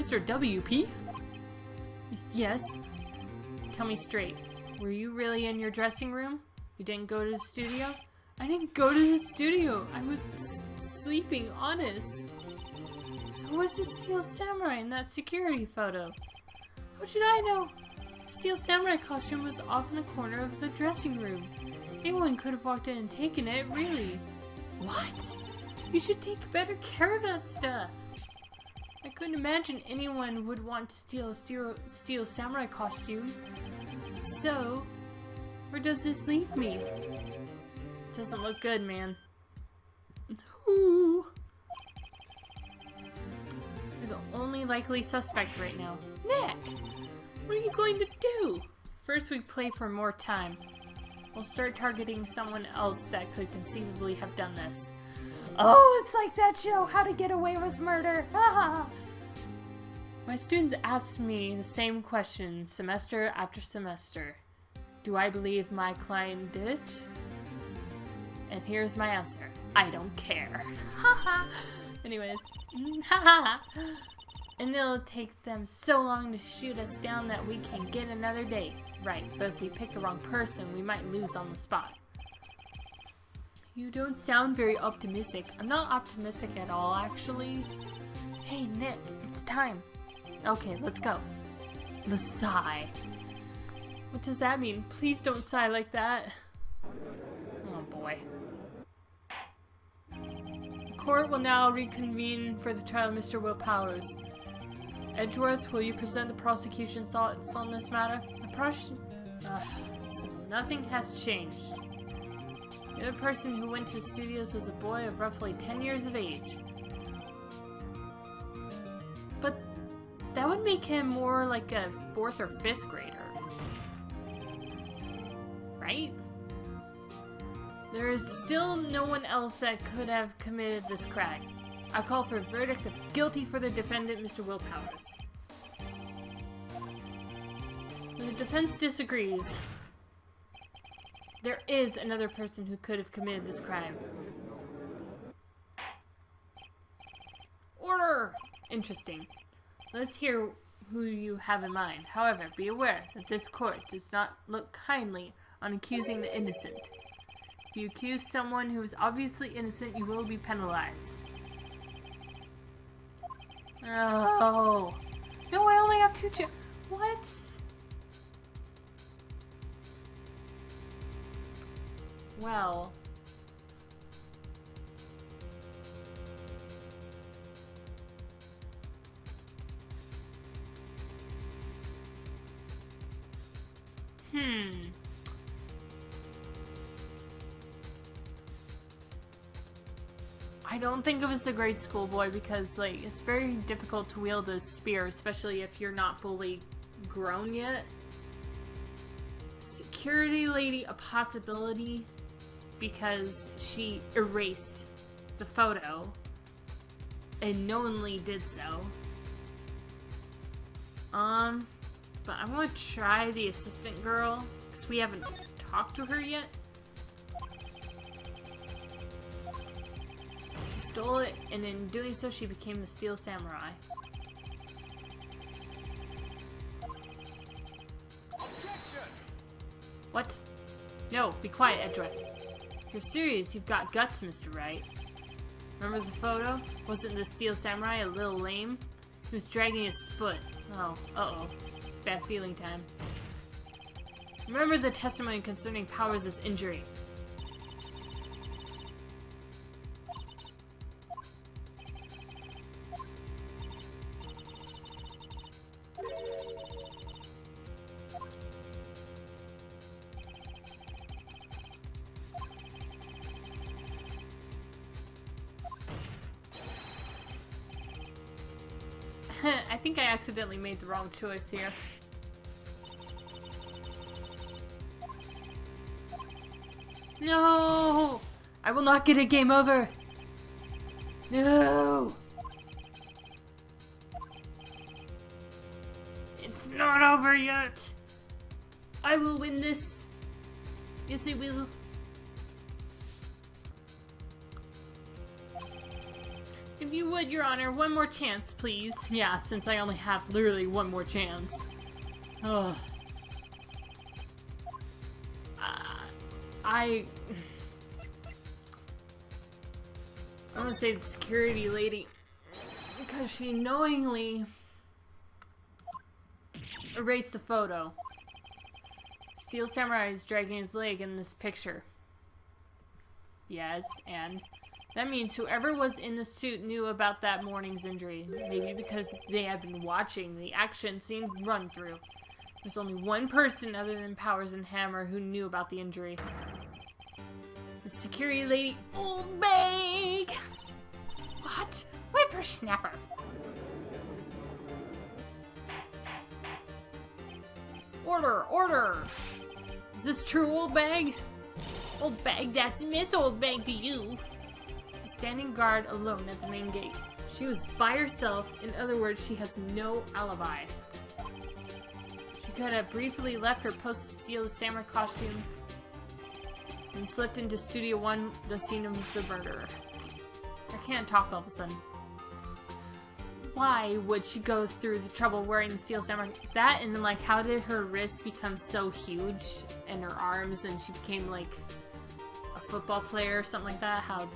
Mr. WP? Yes. Tell me straight. Were you really in your dressing room? You didn't go to the studio? I didn't go to the studio. I was sleeping, honest. So was the Steel Samurai in that security photo? How should I know? The Steel Samurai costume was off in the corner of the dressing room. Anyone could have walked in and taken it, really. What? You should take better care of that stuff. I couldn't imagine anyone would want to steal a Steel Samurai costume. So, where does this leave me? Doesn't look good, man. Ooh. You're the only likely suspect right now. Nick! What are you going to do? First we play for more time. We'll start targeting someone else that could conceivably have done this. Oh, it's like that show, How to Get Away with Murder. My students ask me the same question semester after semester. Do I believe my client did it? And here's my answer. I don't care. Anyways. And it'll take them so long to shoot us down that we can get another date. Right, but if we pick the wrong person, we might lose on the spot. You don't sound very optimistic. I'm not optimistic at all, actually. Hey, Nick, it's time. Okay, let's go. The sigh. What does that mean? Please don't sigh like that. Oh boy. The court will now reconvene for the trial of Mr. Will Powers. Edgeworth, will you present the prosecution's thoughts on this matter? So nothing has changed. The other person who went to the studios was a boy of roughly 10 years of age. But that would make him more like a 4th or 5th grader. Right? There is still no one else that could have committed this crime. I call for a verdict of guilty for the defendant, Mr. Will Powers. The defense disagrees. There is another person who could have committed this crime. Order! Interesting. Let's hear who you have in mind. However, be aware that this court does not look kindly on accusing the innocent. If you accuse someone who is obviously innocent, you will be penalized. Oh. No, I only have 2 What? Well. I don't think of as a grade school boy because, like, it's very difficult to wield a spear, especially if you're not fully grown yet. Security lady, a possibility, because she erased the photo and knowingly did so. But I'm gonna try the assistant girl because we haven't talked to her yet. She stole it, and in doing so, she became the Steel Samurai. What? No, be quiet, Edgeworth. If you're serious, you've got guts, Mr. Wright. Remember the photo? Wasn't the Steel Samurai a little lame? He was dragging his foot. Oh, uh-oh. Bad feeling time. Remember the testimony concerning Powers' injury. I think I accidentally made the wrong choice here. No! I will not get a game over! No! It's not over yet! I will win this! Yes, it will. If If you would, Your Honor, one more chance, please. Yeah, since I only have literally one more chance. Ugh. I'm gonna say the security lady, because she knowingly erased the photo. Steel Samurai is dragging his leg in this picture. Yes, and that means whoever was in the suit knew about that morning's injury. Maybe because they had been watching the action scene run through. There's only one person other than Powers and Hammer who knew about the injury. The security lady, Oldbag! What? Whippersnapper! Order! Order! Is this true, Oldbag? Oldbag, that's Miss Oldbag to you. A standing guard alone at the main gate. She was by herself. In other words, she has no alibi. She could have briefly left her post to steal the samurai costume and slipped into Studio 1, the scene of the murder. I can't talk all of a sudden. Why would she go through the trouble wearing the steel samurai? That, and then, like, how did her wrists become so huge and her arms, and she became like a football player or something like that? How?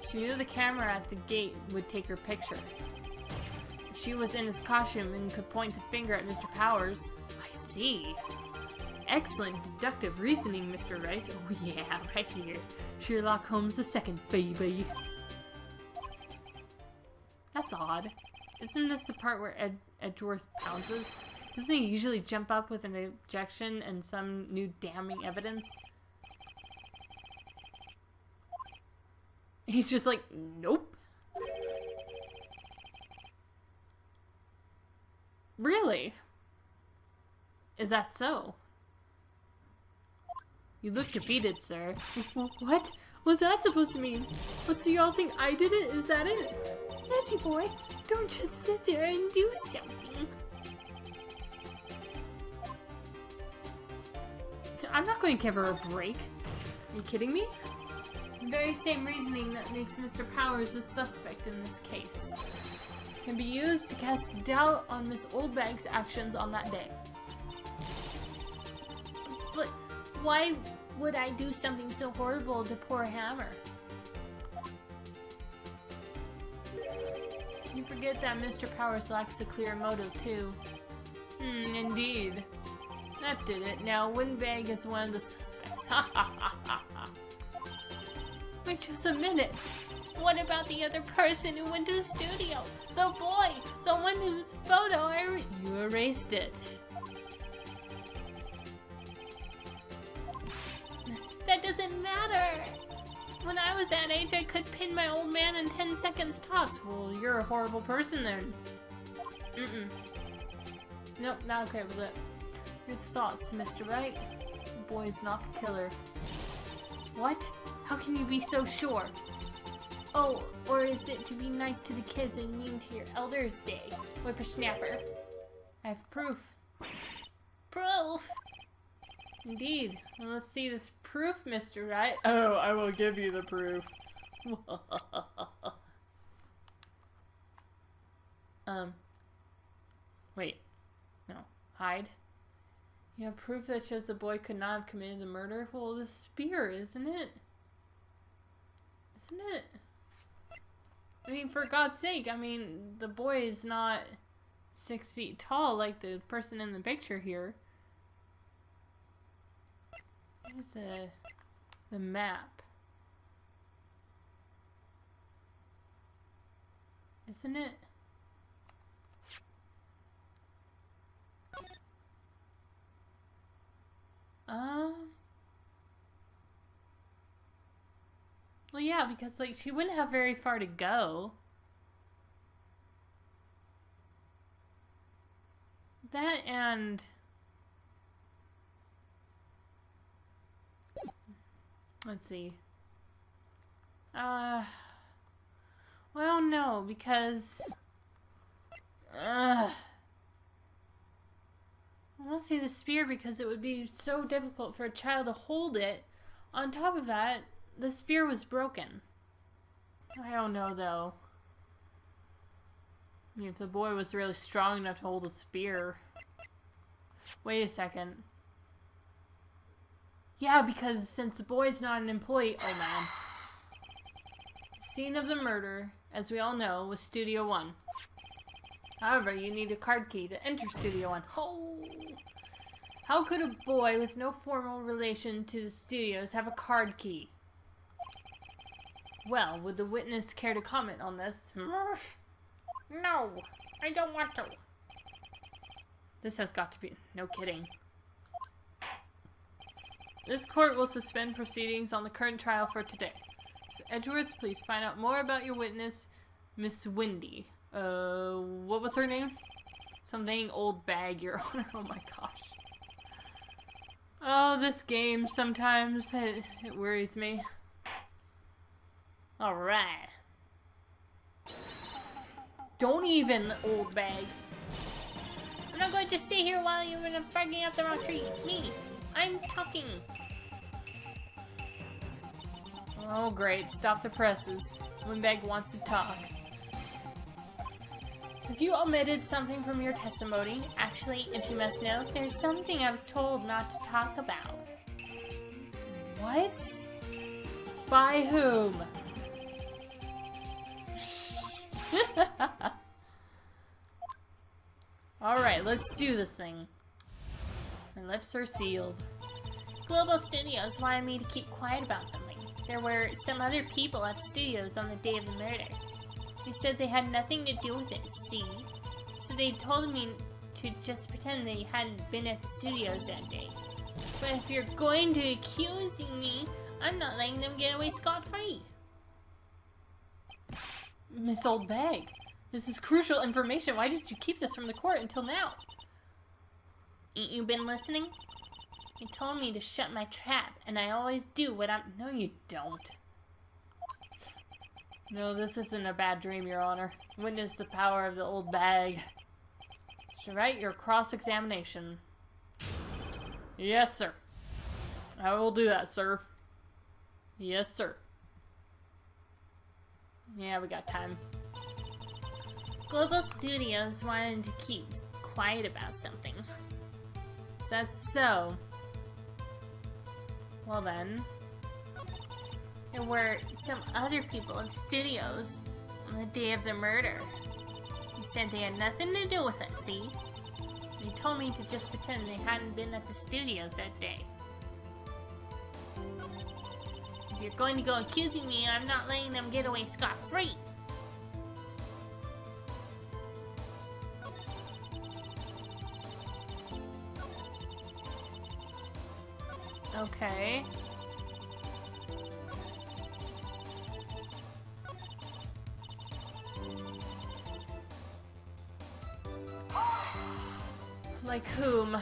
She knew the camera at the gate would take her picture. If she was in his costume and could point the finger at Mr. Powers. I see. Excellent deductive reasoning, Mr. Wright. Oh yeah, right here. Sherlock Holmes II, baby. That's odd. Isn't this the part where Edgeworth pounces? Doesn't he usually jump up with an objection and some new damning evidence? He's just like, nope. Really? Is that so? You look defeated, sir. What? What's that supposed to mean? What, so y'all think I did it? Is that it? Edgy boy, don't just sit there and do something. I'm not going to give her a break. Are you kidding me? The very same reasoning that makes Mr. Powers the suspect in this case can be used to cast doubt on Miss Oldbag's actions on that day. But why would I do something so horrible to poor Hammer? You forget that Mr. Powers lacks a clear motive, too. Indeed. That did it. Now, Windbag is one of the suspects. Ha ha ha ha ha. Wait just a minute. What about the other person who went to the studio? The boy! The one whose photo you erased it. That doesn't matter! When I was that age, I could pin my old man in 10 seconds tops. Well, you're a horrible person then. Nope, not okay with it. Your thoughts, Mr. Wright? The boy is not the killer. What? How can you be so sure? Oh, or is it to be nice to the kids and mean to your elders day? Whippersnapper. I have proof. Proof? Indeed. Well, let's see this proof, Mr. Wright. Oh, I will give you the proof. Wait. No. Hide. You have proof that shows the boy could not have committed the murder? Well, the spear, isn't it? Isn't it? I mean, for God's sake, I mean, the boy is not 6 feet tall like the person in the picture here. What is the map? Isn't it? Well, yeah, because, like, she wouldn't have very far to go. That and... Let's see. Well, I don't know, because... I want to say the spear because it would be so difficult for a child to hold it. On top of that, the spear was broken. I don't know, though. I mean, if the boy was really strong enough to hold a spear. Wait a second. Yeah, because since the boy's not an employee... Oh, man. The scene of the murder, as we all know, was Studio 1. However, you need a card key to enter Studio 1. Oh! How could a boy with no formal relation to the studios have a card key? Well, would the witness care to comment on this? No, I don't want to. This has got to be... No kidding. This court will suspend proceedings on the current trial for today. So Edwards, please find out more about your witness, Miss Wendy. What was her name? Something Oldbag, Your Honor. Oh my gosh. Oh, this game sometimes, it worries me. Alright. Don't even, Oldbag. I'm not going to sit here while you're barking up the wrong tree. Me. I'm talking. Oh, great. Stop the presses. Windbag wants to talk. Have you omitted something from your testimony? Actually, if you must know, there's something I was told not to talk about. What? By whom? Alright, let's do this thing. My lips are sealed. Global Studios wanted me to keep quiet about something. There were some other people at the studios on the day of the murder. They said they had nothing to do with it, see? So they told me to just pretend they hadn't been at the studios that day. But if you're going to accuse me, I'm not letting them get away scot-free. Miss Oldbag, this is crucial information. Why did you keep this from the court until now? Ain't you been listening? You told me to shut my trap, and I always do what I'm... No, you don't. No, this isn't a bad dream, Your Honor. Witness the power of the old bag. Mr. Wright, your cross-examination. Yes, sir. I will do that, sir. Yes, sir. Yeah, we got time. Global Studios wanted to keep quiet about something. Is that so? Well then. There were some other people in the studios on the day of the murder. They said they had nothing to do with it, see? They told me to just pretend they hadn't been at the studios that day. If you're going to go accusing me, I'm not letting them get away scot-free. Okay. Like whom?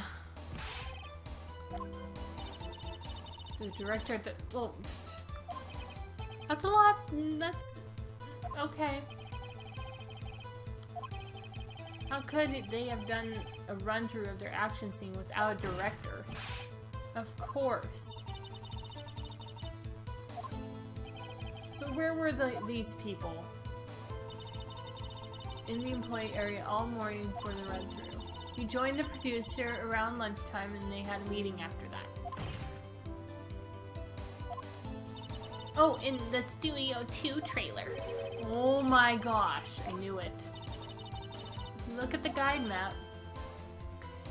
The director at the... Well... That's a lot... That's... Okay. How could they have done a run-through of their action scene without a director? Of course. So where were these people? In the employee area all morning for the run-through. He joined the producer around lunchtime and they had a meeting after that. Oh, in the Studio 2 trailer. Oh my gosh, I knew it. Look at the guide map.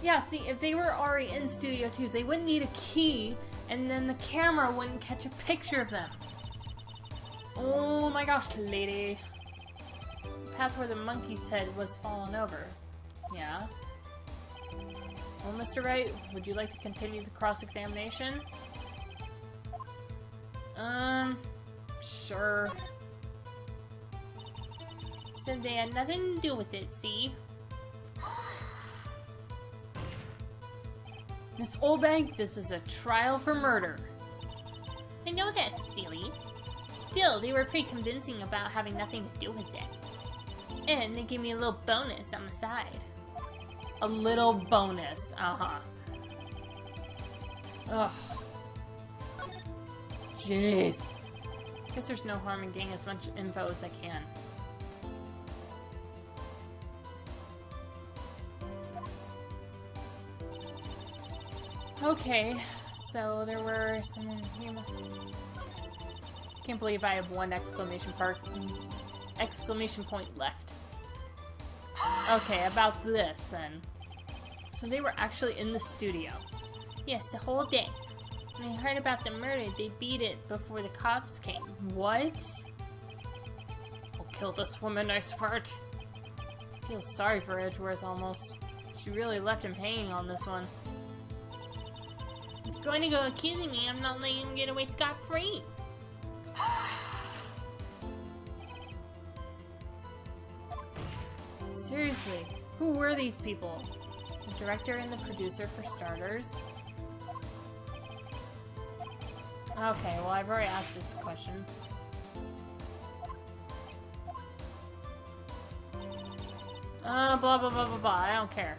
Yeah, see, if they were already in Studio 2, they wouldn't need a key, and then the camera wouldn't catch a picture of them. Oh my gosh, lady. The path where the monkey's head was fallen over. Yeah. Well, Mr. Wright, would you like to continue the cross-examination? Sure. Said they had nothing to do with it, see? Miss Oldbag, this is a trial for murder. I know that's silly. Still, they were pretty convincing about having nothing to do with it. And they gave me a little bonus on the side. A little bonus, Ugh. Jeez. Guess there's no harm in getting as much info as I can. Okay, so there were some... Can't believe I have one exclamation point left. Okay, about this then. So they were actually in the studio. Yes, the whole day. When they heard about the murder, they beat it before the cops came. What? I'll kill this woman, I swear. I feel sorry for Edgeworth almost. She really left him hanging on this one. If you're going to go accusing me, I'm not letting him get away scot-free. Seriously, who were these people? The director and the producer, for starters. Okay, well, I've already asked this question. Blah, blah, blah, blah, blah. I don't care.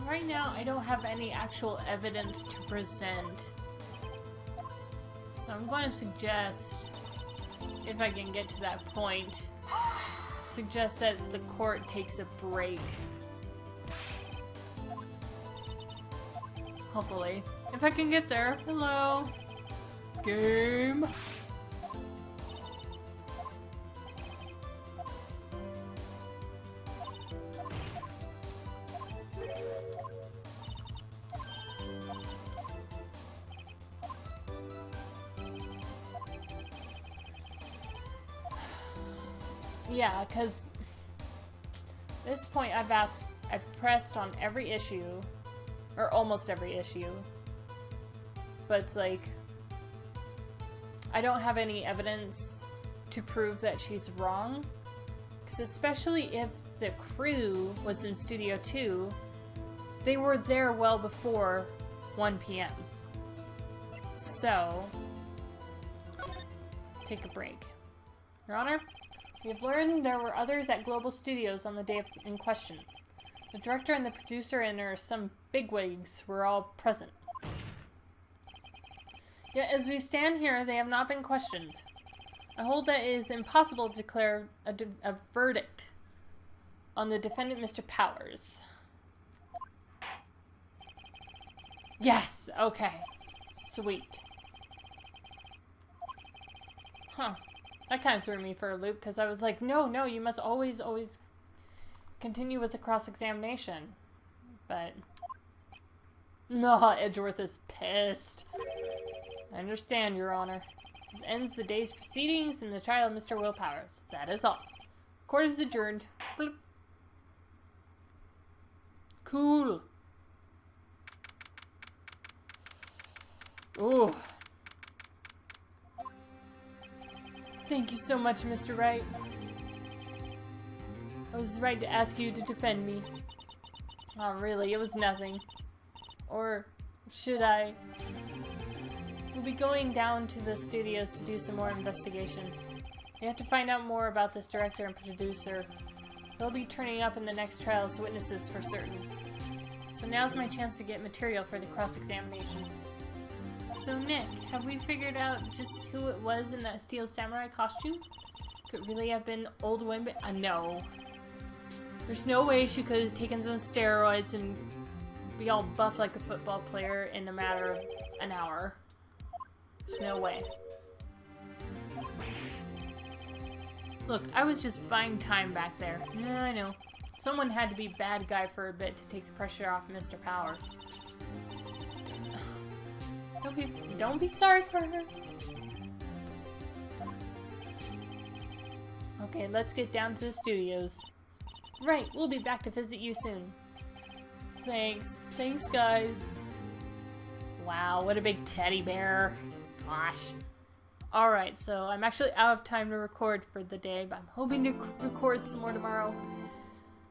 Right now, I don't have any actual evidence to present. So I'm going to suggest, if I can get to that point, suggest that the court takes a break. Hopefully. If I can get there. Hello. Game. Yeah, because at this point I've pressed on every issue, or almost every issue, but it's like, I don't have any evidence to prove that she's wrong, because especially if the crew was in Studio 2, they were there well before 1 p.m. So, take a break. Your Honor? We have learned there were others at Global Studios on the day in question. The director and the producer and some bigwigs were all present. Yet as we stand here, they have not been questioned. I hold that it is impossible to declare a verdict on the defendant, Mr. Powers. Yes! Okay. Sweet. Huh. That kind of threw me for a loop, because I was like, no, you must always continue with the cross-examination. But... no, Edgeworth is pissed. I understand, Your Honor. This ends the day's proceedings in the trial of Mr. Will Powers. That is all. Court is adjourned. Bloop. Cool. Ooh. Thank you so much, Mr. Wright. I was right to ask you to defend me. Oh, really? It was nothing. Or should I? We'll be going down to the studios to do some more investigation. We have to find out more about this director and producer. They'll be turning up in the next trial as witnesses for certain. So now's my chance to get material for the cross-examination. So Nick, have we figured out just who it was in that steel samurai costume? Could it really have been old Wimby? No. There's no way she could have taken some steroids and be all buff like a football player in a matter of an hour. There's no way. Look, I was just buying time back there. Yeah, I know. Someone had to be bad guy for a bit to take the pressure off Mr. Powers. Don't be sorry for her. Okay, let's get down to the studios. Right, we'll be back to visit you soon. Thanks. Thanks, guys. Wow, what a big teddy bear. Gosh. Alright, so I'm actually out of time to record for the day, but I'm hoping to record some more tomorrow.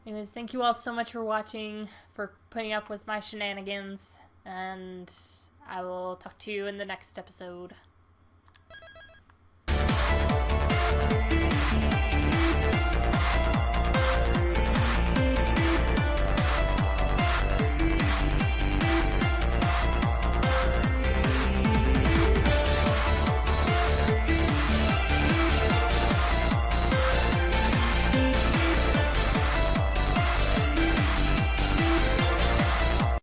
Anyways, thank you all so much for watching, for putting up with my shenanigans, and I will talk to you in the next episode.